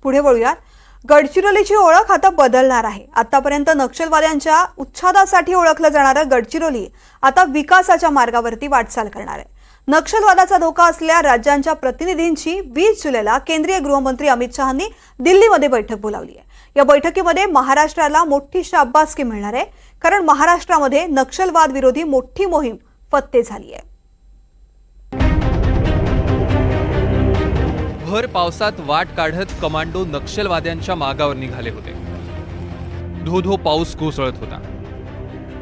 पुढे वळूयात. गडचिरोलीची ओळख आता बदलणार आहे. आतापर्यंत नक्षलवाद्यांच्या उच्छादासाठी ओळखलं जाणारं गडचिरोली आता विकासाच्या मार्गावरती वाटचाल करणार आहे. नक्षलवादाचा धोका असलेल्या राज्यांच्या प्रतिनिधींची 20 जुलैला केंद्रीय गृहमंत्री अमित शहांनी दिल्लीमध्ये बैठक बोलावली आहे. या बैठकीमध्ये महाराष्ट्राला मोठी शाबासकी मिळणार आहे, कारण महाराष्ट्रामध्ये नक्षलवाद विरोधी मोठी मोहीम फत्ते झाली आहे. भर पावसात वाट काढत कमांडो नक्षलवाद्यांच्या मागावर निघाले होते. धो पाऊस कोसळत होता.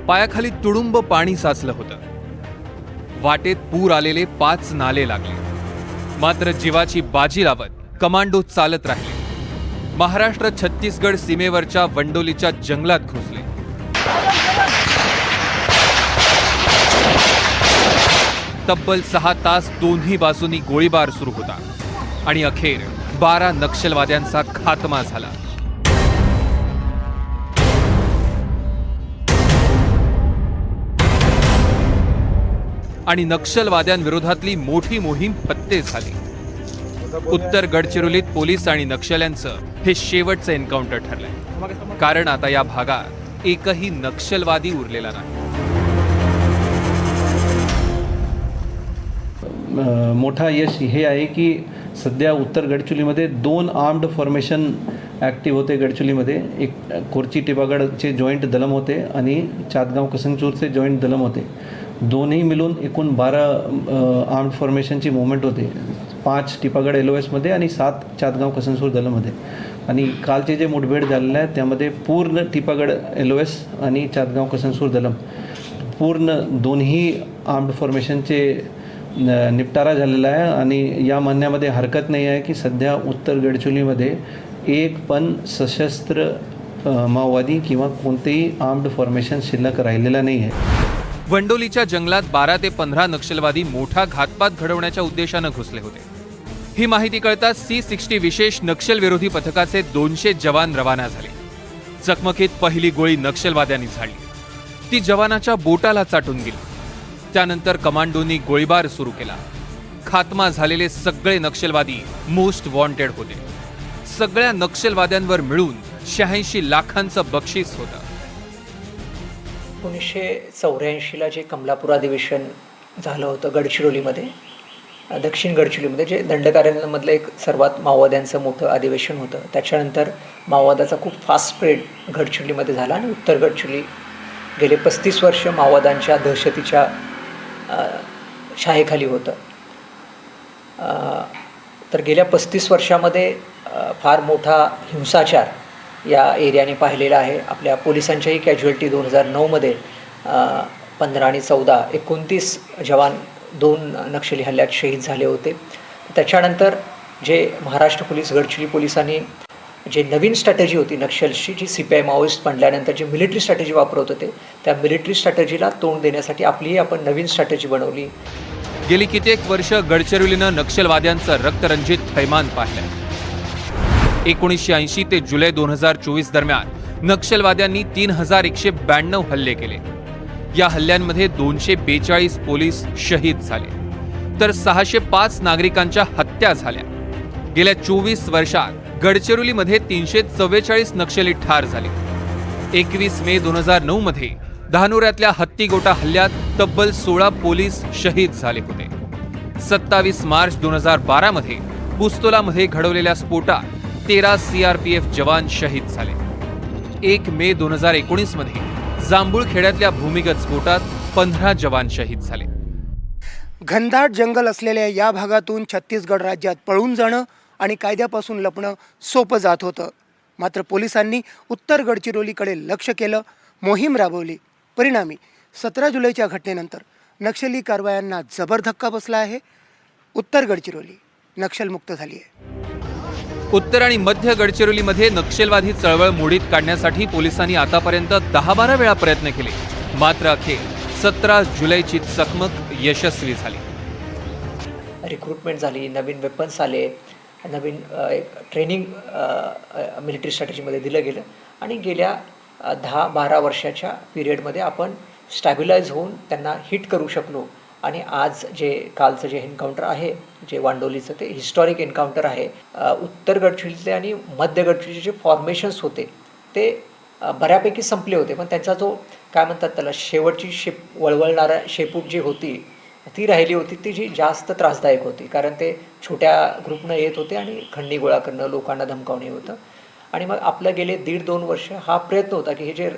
पायाखाली तुडुंब पाणी साचलं होतं. वाटेत पूर आलेले 5 नाले लागले. मात्र जीवाची बाजी लावत कमांडो चालत राहिले. महाराष्ट्र छत्तीसगड सीमेवरच्या वंडोलीच्या जंगलात घुसले. तब्बल 6 तास दोन्ही बाजूनी गोळीबार सुरू होता आणि अखेर 12 नक्षलवाद्यांचा खात्मा झाला. आणि नक्षलवाद्यांविरोधातली मोठी मोहीम फत्ते झाली. उत्तर गडचिरोलीत पोलीस आणि नक्षल्यांचं हे शेवटचं एन्काउंटर ठरलंय, कारण आता या भागात एकही नक्षलवादी उरलेला नाही. मोठा यश हे आहे की सध्या उत्तर गडचिरोलीमध्ये 2 आर्म्ड फॉर्मेशन ॲक्टिव्ह होते. गडचिरोलीमध्ये एक कोरची टिपागडचे जॉईंट दलम होते आणि चातगाव कसंगचूरचे जॉईंट दलम होते. दोन्ही मिळून एकूण 12 आर्म्ड फॉर्मेशनची मुवमेंट होते. 5 टिपागड LOSमध्ये आणि 7 चातगाव कसंगचूर दलमध्ये. आणि कालचे जे मुठभेड झालेलं आहे त्यामध्ये पूर्ण टिपागड LOS आणि चातगाव कसंगचूर दलम पूर्ण दोन्ही आर्म्ड फॉर्मेशनचे निपटारा झालेला आहे. आणि या म्हणण्यामध्ये हरकत नाही आहे की सध्या उत्तर गडचिरोलीमध्ये एक पण सशस्त्र माओवादी किंवा कोणतेही आर्म्ड फॉर्मेशन शिल्लक राहिलेला नाही आहे. वंडोलीच्या जंगलात 12 ते 15 नक्षलवादी मोठा घातपात घडवण्याच्या उद्देशानं घुसले होते. ही माहिती कळताच C-60 विशेष नक्षलविरोधी पथकाचे 200 जवान रवाना झाले. चकमकीत पहिली गोळी नक्षलवाद्यांनी झाडली. ती जवानाच्या बोटाला चाटून गेली. त्यानंतर कमांडोंनी गोळीबार सुरू केला. खात्मा झालेले सगळे नक्षलवादी मोस्ट वॉन्टेड होते. सगळ्या नक्षलवाद्यांवर मिळून 86 लाखांचं बक्षीस होतं. 1984ला जे कमलापूर अधिवेशन झालं होतं गडचिरोलीमध्ये, दक्षिण गडचिरोलीमध्ये, जे दंडकारण्यांमधलं एक सर्वात माओवाद्यांचं मोठं अधिवेशन होतं. त्याच्यानंतर माओवादाचा खूप फास्ट स्प्रेड गडचिरोलीमध्ये झाला आणि उत्तर गडचिरोली गेले 35 वर्ष माओवादांच्या दहशतीच्या छायेखाली होतं. तर गेल्या 35 वर्षामध्ये फार मोठा हिंसाचार या एरियाने पाहिलेला आहे. आपल्या पोलिसांच्याही कॅज्युअल्टी 2009मध्ये 15 आणि 14 29 जवान 2 नक्षली हल्ल्यात शहीद झाले होते. त्याच्यानंतर जे महाराष्ट्र पोलीस, गडचिरोली पोलिसांनी जे नवीन स्ट्रॅटेजी होती नक्षलची, जी CPI माओइस्ट बनल्यानंतर जे मिलिटरी स्ट्रॅटेजी वापरत होते, त्या मिलिटरी स्ट्रॅटेजीला तोंड देण्यासाठी आपलीही आपण नवीन स्ट्रॅटेजी बनवली. गेली कित्येक वर्ष गडचिरोलीनं नक्षलवाद्यांचं रक्तरंजित थैमान पाहिलंय. 1980 ते जुलै 2024 दरम्यान नक्षलवाद्यांनी 3192 हल्ले केले. या हल्ल्यांमध्ये 242 पोलीस शहीद झाले, तर 605 नागरिकांच्या हत्या झाल्या. गेल्या 24 वर्षात गडचिरोलीमध्ये 344 नक्षली ठार झाले. 21 मे 2009 मध्ये धानोऱ्यातल्या हत्तीगोटा हल्ल्यात तब्बल 16 पोलीस शहीद झाले होते. 27 मार्च 2012 मध्ये पुस्तोलामध्ये घडवलेल्या स्फोटात 13 CRPF जवान शहीद झाले. 1 मे 2019 मध्ये जांभूळखेड्यातल्या भूमिगत स्फोटात 15 जवान शहीद झाले. घनदाट जंगल असलेल्या या भागातून छत्तीसगड राज्यात पळून जाणं आणि कायद्यापासून लपणं सोपं जात होतं. मात्र पोलिसांनी उत्तर गडचिरोलीकडे लक्ष केलं, मोहीम राबवली. परिणामी 17 जुलैच्या घटनेनंतर नक्षली कारवायांना जबर धक्का बसला आहे. उत्तर गडचिरोली नक्षलमुक्त झाली आहे. उत्तर आणि मध्य गडचिरोलीमध्ये नक्षलवादी चळवळ मोडीत काढण्यासाठी पोलिसांनी आतापर्यंत 10-12 वेळा प्रयत्न केले. मात्र अखेर 17 जुलैची चकमक यशस्वी झाली. रिक्रुटमेंट झाली, नवीन वेपन्स आले, नवीन ट्रेनिंग मिलिटरी स्ट्रॅटेजीमध्ये दिलं गेलं आणि गेल्या 10-12 वर्षाच्या पिरियडमध्ये आपण स्टॅबिलाइज होऊन त्यांना हिट करू शकलो आणि आज कालचं जे एन्काउंटर आहे जे वांडोलीचं ते हिस्टॉरिक एन्काउंटर आहे. उत्तर गडचिरोलीतले आणि मध्य गडचिरोलीचे जे फॉर्मेशन्स होते ते बऱ्यापैकी संपले होते, पण त्यांचा जो काय म्हणतात त्याला शेवटची वळवळणारा शेपूट जी होती ती राहिली होती, ती जी जास्त त्रासदायक होती. कारण ते छोट्या ग्रुपनं येत होते आणि खंडी गोळा करणं, लोकांना धमकावणे होतं. आणि मग आपलं गेले 1.5-2 वर्ष हा प्रयत्न होता की हे जे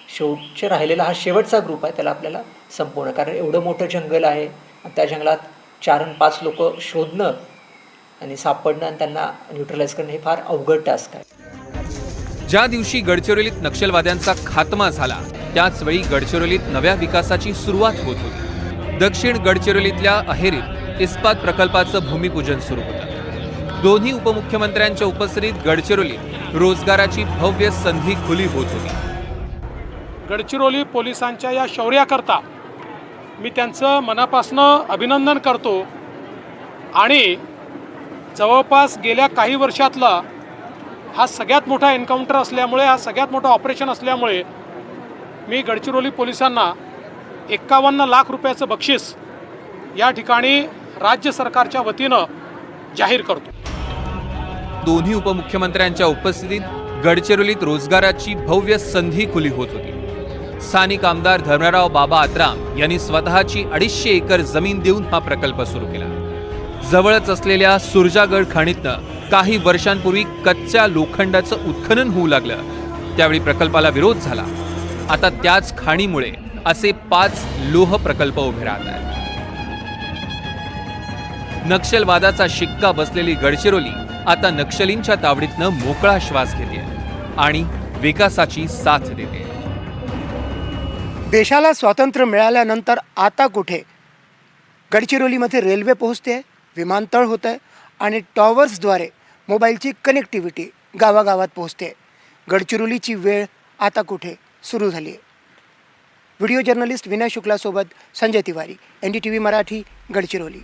शेवटचे राहिलेला हा शेवटचा ग्रुप आहे त्याला आपल्याला संपवणं. कारण एवढं मोठं जंगल आहे आणि त्या जंगलात 4 आणि 5 लोक शोधणं आणि सापडणं आणि त्यांना न्यूट्रलाइज करणं हे फार अवघड टास्क आहे. ज्या दिवशी गडचिरोलीत नक्षलवाद्यांचा खात्मा झाला त्याच वेळी गडचिरोलीत नव्या विकासाची सुरुवात होत होती. दक्षिण गडचिरोलीतल्या अहेरीत इस्पात प्रकल्पाचं भूमिपूजन सुरू होतं. दोन्ही उपमुख्यमंत्र्यांच्या उपस्थितीत गडचिरोलीत रोजगाराची भव्य संधी खुली होत होती. गडचिरोली पोलिसांच्या या शौर्याकरता मी त्यांचं मनापासनं अभिनंदन करतो. आणि जवळपास गेल्या काही वर्षातला हा सगळ्यात मोठा एन्काउंटर असल्यामुळे, हा सगळ्यात मोठा ऑपरेशन असल्यामुळे मी गडचिरोली पोलिसांना 51 लाख रुपयाचं बक्षीस या ठिकाणी राज्य सरकारच्या वतीनं जाहीर करतो. दोन्ही उपमुख्यमंत्र्यांच्या उपस्थितीत गडचिरोलीत रोजगाराची भव्य संधी खुली होत होती. स्थानिक आमदार धर्मराव बाबा आत्राम यांनी स्वतःची 250 एकर जमीन देऊन हा प्रकल्प सुरू केला. जवळच असलेल्या सुरजागड खाणीतनं काही वर्षांपूर्वी कच्च्या लोखंडाचं उत्खनन होऊ लागलं. त्यावेळी प्रकल्पाला विरोध झाला. आता त्याच खाणीमुळे असे 5 लोह प्रकल्प उभे राहत आहेत. नक्षलवादाचा शिक्का बसलेली गडचिरोली आता नक्षलींच्या तावडीतनं मोकळा श्वास घेते आणि विकासाची साथ देते. देशाला स्वातंत्र्य मिळाल्यानंतर आता कुठे गडचिरोलीमध्ये रेल्वे पोहोचते, विमानतळ होतं आहे आणि टॉवर्सद्वारे मोबाईलची कनेक्टिव्हिटी गावागावात पोहोचते. गडचिरोलीची वेळ आता कुठे सुरू झाली आहे. व्हिडिओ जर्नलिस्ट विनय शुक्लासोबत संजय तिवारी, NDTV मराठी, गडचिरोली.